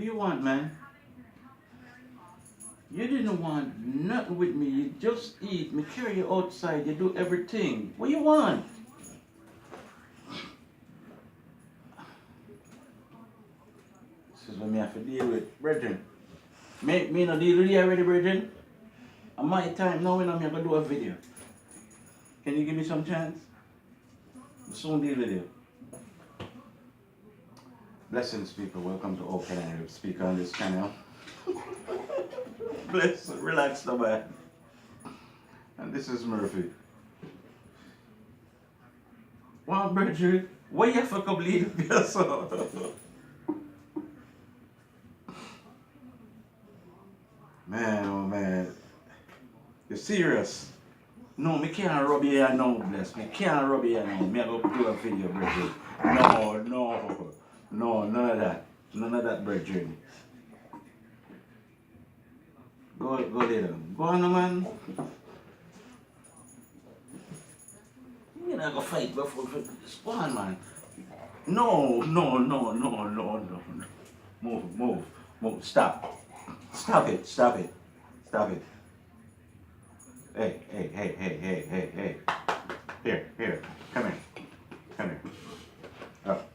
you want, man? You didn't want nothing with me. You just eat. Me carry you outside. You do everything. What you want? This is what me have to deal with, brethren. Me no deal with you already, brethren. On my time now, when I'm gonna do a video. Can you give me some chance? I'll soon deal with you. Blessings, people. Welcome to Open and Speak on this channel. Bless, relax, the man. And this is Murphy. Well, brethren, why you have to come lead up yourself? Man, oh man. You serious? No, me can't rub your hand now, bless. Me can't rub your hand now. Me I go do a video, brethren. No, none of that. None of that, brethren. Go lay down. Go on, man. You not go fight before this one, man. No. Move. Stop. Stop it. Hey. Here. Come here. Up.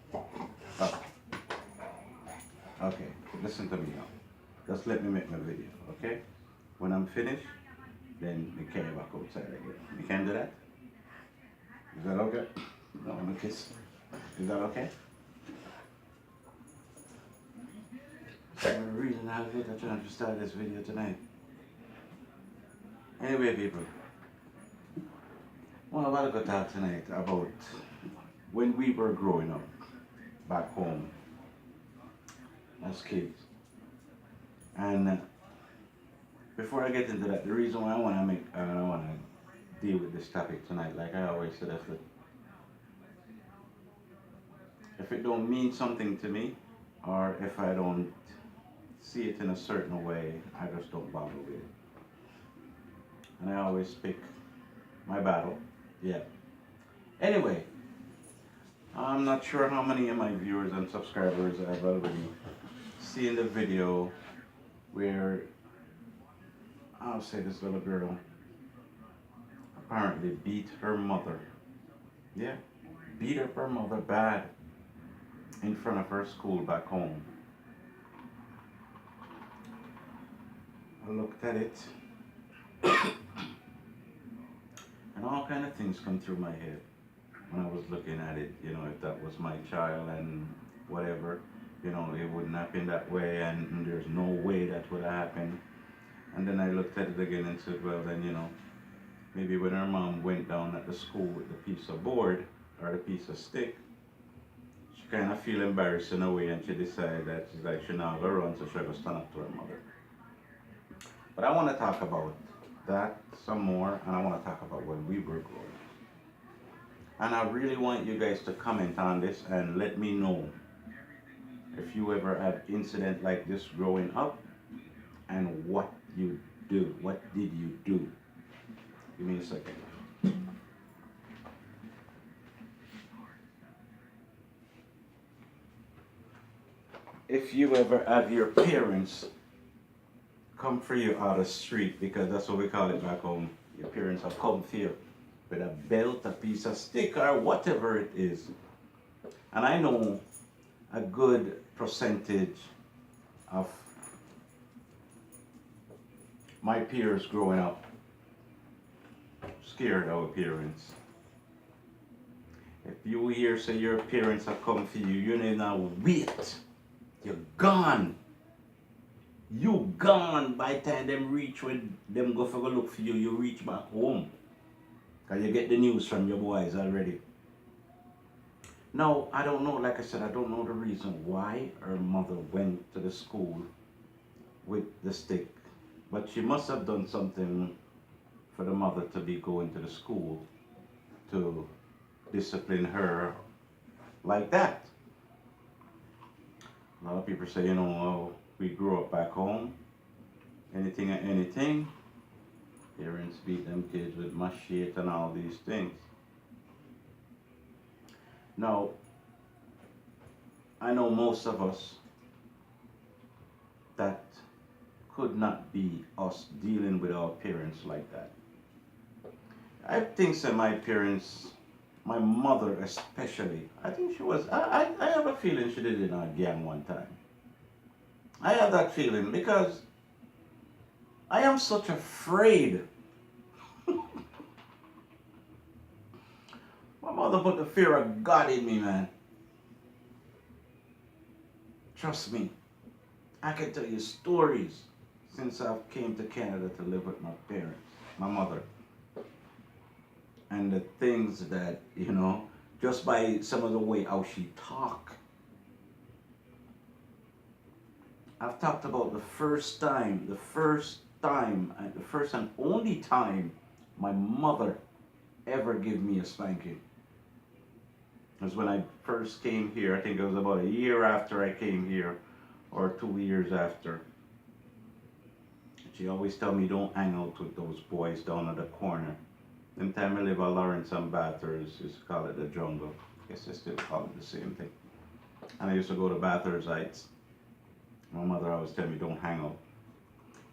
Okay, listen to me now. Just let me make my video, okay? When I'm finished, then we carry back outside again. You can do that? Is that okay? No, I'm a kiss. Is that okay? The reason I was trying to start this video tonight. Anyway, people, well, I want to talk tonight about when we were growing up back home as kids. And before I get into that, the reason why I want to deal with this topic tonight, like I always said, if it don't mean something to me, or if I don't see it in a certain way, I just don't bother with it. And I always pick my battle. Yeah. Anyway, I'm not sure how many of my viewers and subscribers have already seen the video where I'll say this little girl apparently beat her mother. Yeah, beat up her mother bad in front of her school back home. I looked at it and all kind of things come through my head when I was looking at it. You know, if that was my child and whatever, you know, it wouldn't happen that way, and there's no way that would happen. And then I looked at it again and said, well, then, you know, maybe when her mom went down at the school with the piece of board or the piece of stick, she kind of feel embarrassed in a way, and she decided that she's like, she not gonna run, so she's gonna stand up to her mother. But I want to talk about that some more, and I want to talk about when we were growing up. And I really want you guys to comment on this and let me know if you ever had incident like this growing up, and what you do. What did you do? Give me a second. If you ever have your parents come for you out of the street, because that's what we call it back home. Your parents have come for you with a belt, a piece of stick, or whatever it is. And I know a good percentage of my peers growing up scared our parents. If you hear say your parents have come for you, you need now wait. You're gone. You gone by the time them reach when them go for a look for you, you reach back home. Cause you get the news from your boys already. Now, I don't know, like I said, I don't know the reason why her mother went to the school with the stick. But she must have done something for the mother to be going to the school to discipline her like that. A lot of people say, you know, oh, we grew up back home, anything and anything. Parents beat them kids with machete and all these things. Now, I know most of us that could not be us dealing with our parents like that. I think that my parents, my mother especially, I think she was, I have a feeling she did it in a gang one time. I have that feeling because I am such afraid. My mother put the fear of God in me, man. Trust me. I can tell you stories since I came to Canada to live with my parents, my mother. And the things that, just by some of the way how she talk. I've talked about the first and only time my mother ever gave me a spanking. It was when I first came here. I think it was about a year after I came here, or 2 years after. She always tell me don't hang out with those boys down at the corner. In time I live at Lawrence and Bathurst, used to call it the jungle. I guess they still call it the same thing. And I used to go to Bathurst Heights. My mother always tell me don't hang out.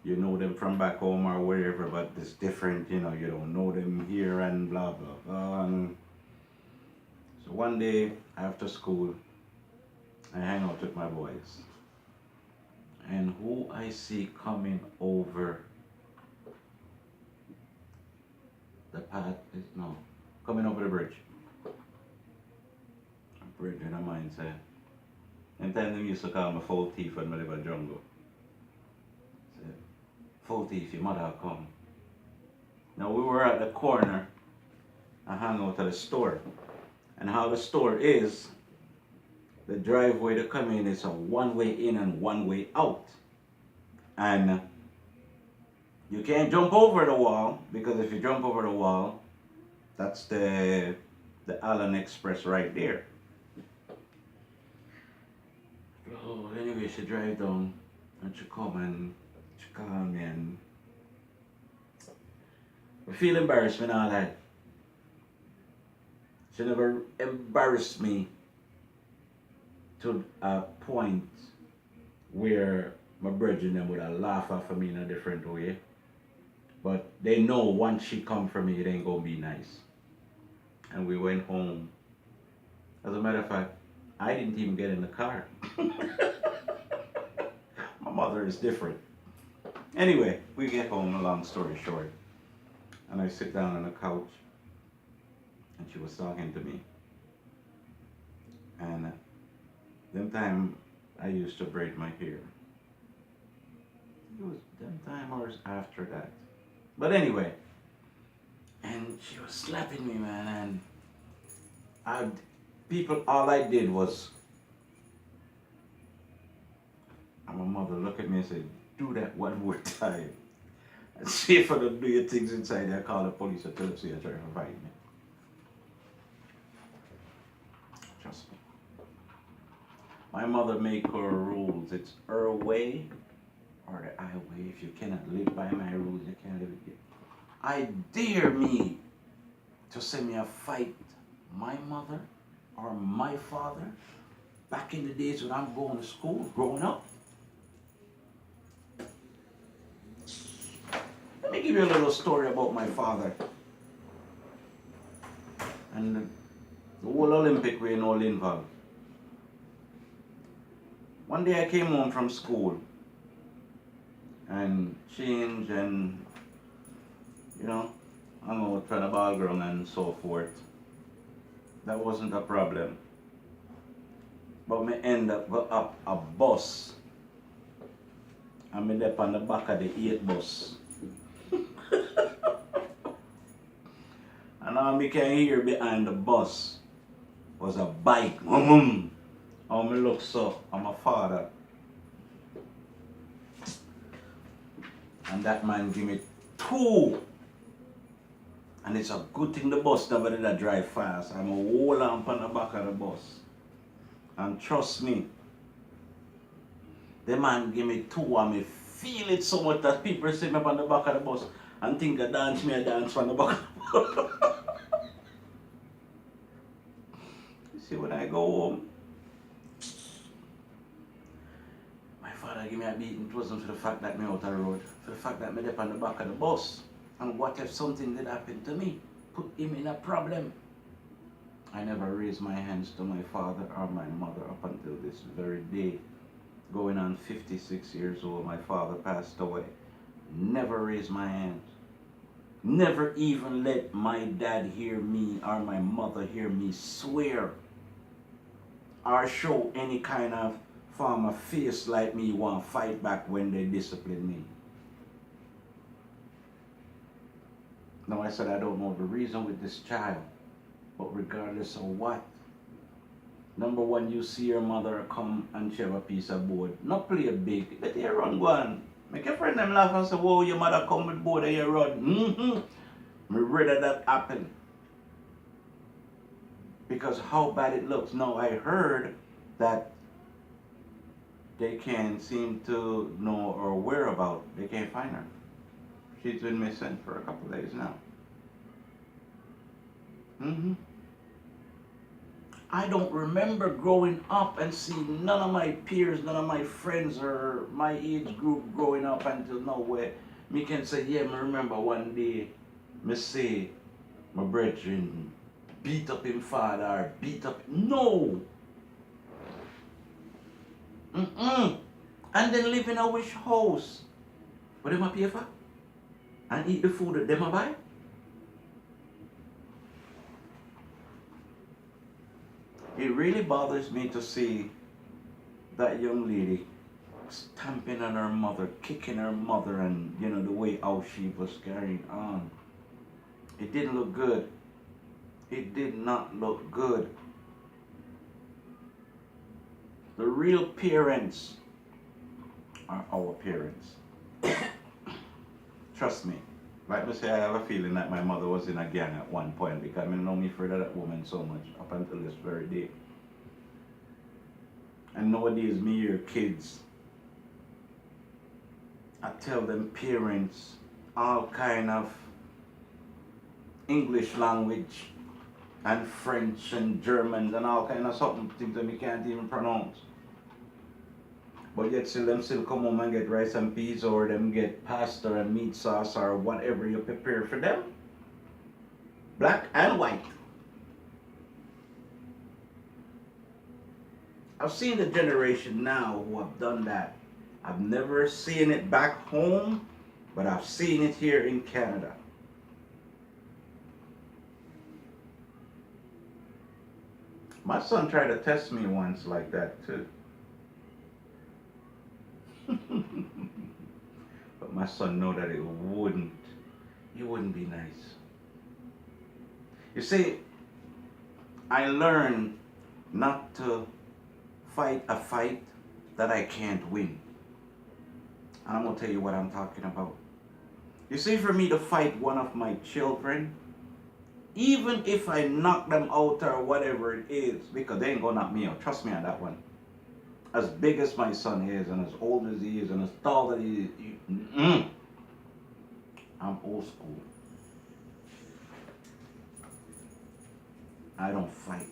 You know them from back home or wherever, but it's different, you don't know them here and blah blah blah. And so one day after school, I hang out with my boys. And who I see coming over the path is no, coming over the bridge. A bridge in a mindset. And then they used to call me foul thief when I live in the jungle. Say, foul thief, your mother come. Now we were at the corner and hang out at the store. And how the store is, the driveway to come in is a one-way in and one-way out. And you can't jump over the wall, because if you jump over the wall, that's the Allen Express right there. Oh, anyway, she drive down and she come and she call me and I feel embarrassment and all that. She never embarrassed me to a point where my brethren them would have laugh at me in a different way. But they know once she come for me, it ain't gonna be nice. And we went home. As a matter of fact, I didn't even get in the car. My mother is different. Anyway, we get home, a long story short. And I sit down on the couch and she was talking to me. And them time I used to braid my hair. It was them time or after that. But anyway, and she was slapping me, man, and all I did was, and my mother looked at me and said, do that one more time. And see if I don't do your things inside there, call the police or tell them you're trying to fight me. Trust me. My mother make her rules. It's her way or the highway. If you cannot live by my rules, you can't live it. I dare me to send me a fight my mother or my father back in the days when I'm going to school, growing up. Let me give you a little story about my father and the whole Olympic way in all involved. One day I came home from school and changed and, hung out for the ball ground and so forth. That wasn't a problem. But me end up go up a bus. And me up on the back of the 8 bus. And all me can hear behind the bus was a bike. How me look so at my father. And that man give me 2. And it's a good thing the bus never did drive fast. I'm a whole lamp on the back of the bus. And trust me, the man give me 2 and me feel it so much that people see me up on the back of the bus and think I dance from the back of the bus. You see, when I go home, my father give me a beating, it wasn't for the fact that me out on the road, for the fact that me up on the back of the bus. And what if something did happen to me? Put him in a problem. I never raised my hands to my father or my mother up until this very day. Going on 56 years old, my father passed away. Never raised my hands. Never even let my dad hear me or my mother hear me swear or show any kind of form of face like me want to fight back when they discipline me. Now I said I don't know the reason with this child, but regardless of what, number one, you see your mother come and she have a piece of board. Not play big, let her run go on. Make your friend them laugh and say, whoa, your mother come with board and you run. Me rather that happen. Because how bad it looks. Now I heard that they can't seem to know or where about. They can't find her. She's been missing for a couple of days now. I don't remember growing up and seeing none of my peers, none of my friends or my age group growing up until now where me can say, yeah, me remember one day me say my brethren beat up him father or beat up. No! And then live in a wish house. What them a pay for? And eat the food that them a buy? It really bothers me to see that young lady stamping on her mother, kicking her mother, and you know the way how she was carrying on. It didn't look good. It did not look good. The real parents are our parents. Trust me. Like me say, I have a feeling that my mother was in a gang at one point because I know me afraid of that woman so much up until this very day. And nowadays, me hear kids, I tell them parents all kind of English language and French and German and all kind of something things that we can't even pronounce. But yet still them still come home and get rice and peas or them get pasta and meat sauce or whatever you prepare for them. Black and white. I've seen the generation now who have done that. I've never seen it back home, but I've seen it here in Canada. My son tried to test me once like that too. But my son know that it wouldn't be nice. You see, I learned not to fight a fight that I can't win. And I'm gonna tell you what I'm talking about. You see, for me to fight one of my children, even if I knock them out or whatever it is, because they ain't gonna knock me out, trust me on that one. As big as my son is, and as old as he is, and as tall as he is, I'm old school. I don't fight.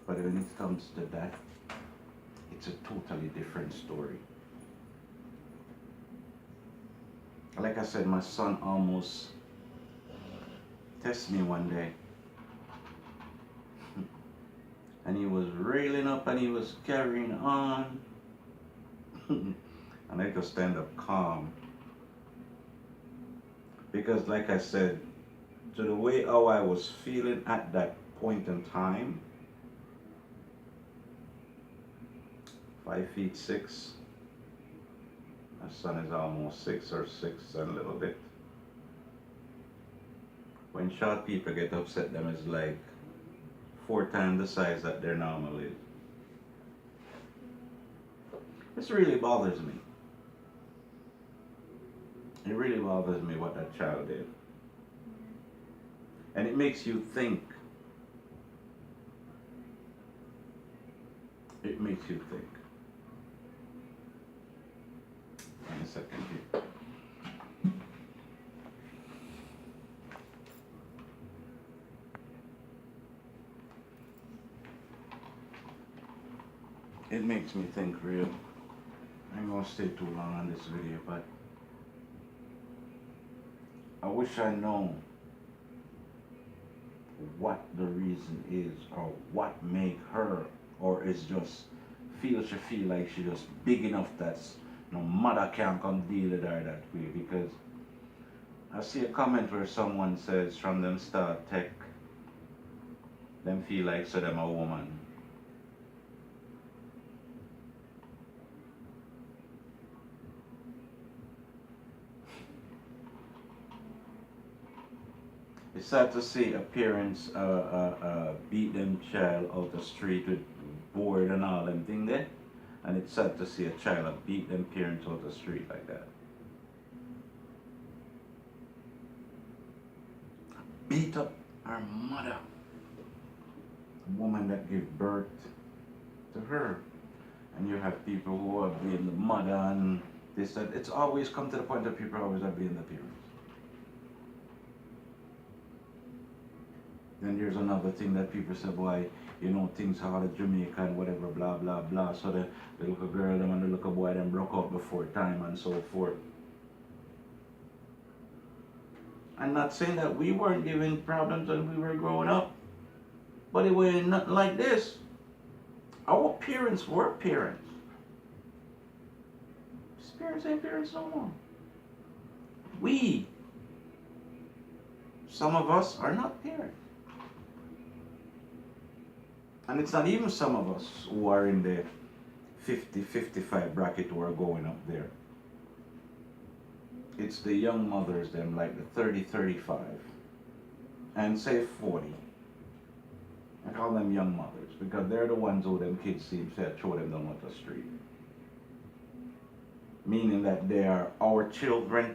But when it comes to that, it's a totally different story. Like I said, my son almost tested me one day. And he was railing up and he was carrying on. And I just stand up calm. Because like I said, to the way how I was feeling at that point in time, 5'6". My son is almost 6 or 6 and a little bit. When short people get upset, them is like 4 times the size that they're normally. This really bothers me. It really bothers me what that child did. And it makes you think. It makes you think. In a second here. it makes me think real. I ain't gonna stay too long on this video, but I wish I know what the reason is or what make her, or is just she feel like she just big enough that no mother can't come deal with her that way. Because I see a comment where someone says from them start tech, them feel like so them a woman. It's sad to see a parents beat them child out the street with board and all them thing there. And it's sad to see a child beat them parents out the street like that. Beat up her mother. A woman that gave birth to her. And you have people who are being the mother and this, that. It's always come to the point that people always are being the parents. Then there's another thing that people say, boy, you know, things hard at Jamaica and whatever, blah, blah, blah. So the little girl them and the little boy them broke up before time and so forth. I'm not saying that we weren't given problems when we were growing up, but it was not like this. Our parents were parents. These parents ain't parents no more. Some of us are not parents. And it's not even some of us who are in the 50, 55 bracket who are going up there. It's the young mothers, them like the 30, 35, and say 40. I call them young mothers because they're the ones who them kids seem to throw them down the street. Meaning that they are our children.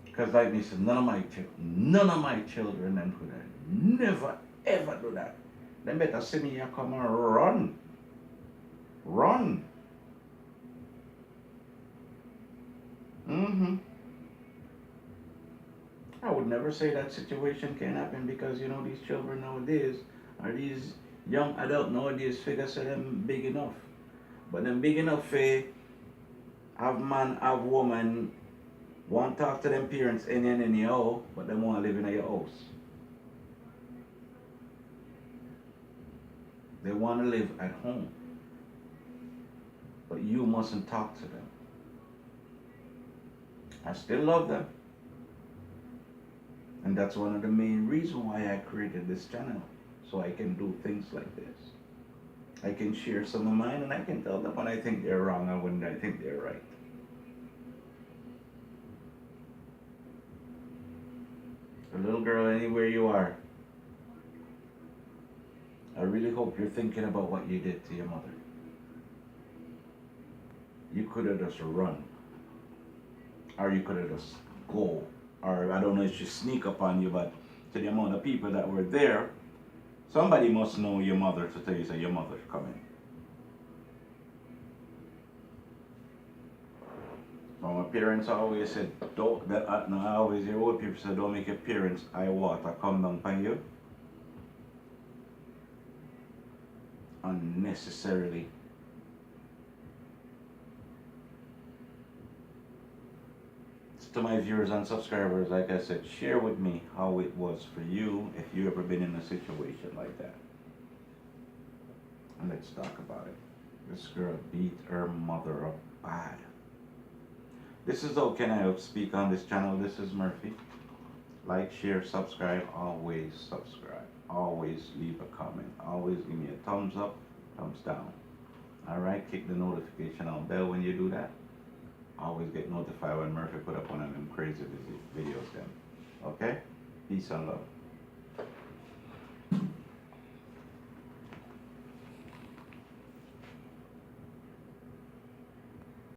Because like me said, none of my children them could never ever do that. They better see me here come and run. Run. I would never say that situation can happen because you know these children nowadays are these young adult nowadays figure say them big enough. But them big enough for have man, have woman, want to talk to them parents anyhow, but they want to live in your house. They want to live at home. But you mustn't talk to them. I still love them. And that's one of the main reasons why I created this channel. So I can do things like this. I can share some of mine and I can tell them when I think they're wrong and when I think they're right. A little girl, anywhere you are, I really hope you're thinking about what you did to your mother. You could have just run. Or you could have just go. Or I don't know if she sneak up on you, but to the amount of people that were there, somebody must know your mother to tell you that your mother's coming. So my parents always said, don't, no, I always hear old people say, don't make your parents eye water come down upon you. Unnecessarily. To my viewers and subscribers, like I said, share with me how it was for you if you ever been in a situation like that. And let's talk about it. This girl beat her mother up bad. This is How Can I Help Speak on this channel. This is Murphy. Like, share, subscribe. Always subscribe. Always leave a comment. Always give me a thumbs up, thumbs down. Alright, click the notification on bell when you do that. Always get notified when Murphy put up one of them crazy videos then. Okay? Peace and love.